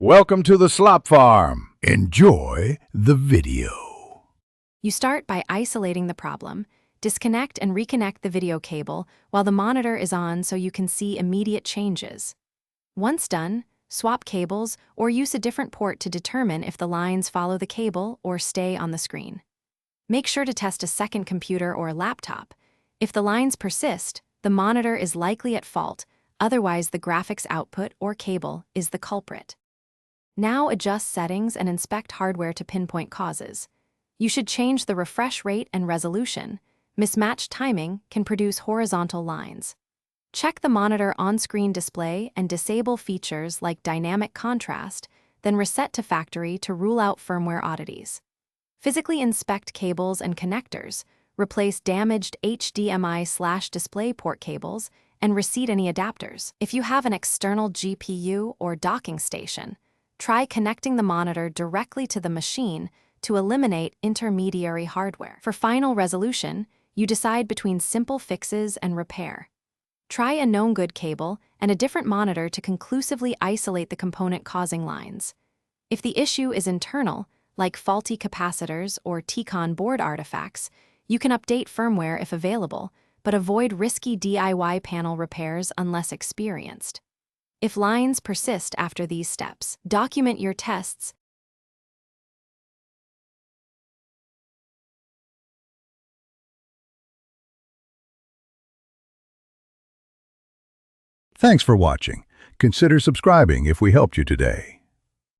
Welcome to the Slop Farm. Enjoy the video. You start by isolating the problem. Disconnect and reconnect the video cable while the monitor is on so you can see immediate changes. Once done, swap cables or use a different port to determine if the lines follow the cable or stay on the screen. Make sure to test a second computer or laptop. If the lines persist, the monitor is likely at fault, otherwise the graphics output or cable is the culprit. Now adjust settings and inspect hardware to pinpoint causes. You should change the refresh rate and resolution. Mismatched timing can produce horizontal lines. Check the monitor on-screen display and disable features like dynamic contrast, then reset to factory to rule out firmware oddities. Physically inspect cables and connectors, replace damaged HDMI/DisplayPort cables, and reseat any adapters. If you have an external GPU or docking station, try connecting the monitor directly to the machine to eliminate intermediary hardware. For final resolution, you decide between simple fixes and repair. Try a known good cable and a different monitor to conclusively isolate the component causing lines. If the issue is internal, like faulty capacitors or T-Con board artifacts, you can update firmware if available, but avoid risky DIY panel repairs unless experienced. If lines persist after these steps, document your tests. Thanks for watching. Consider subscribing if we helped you today.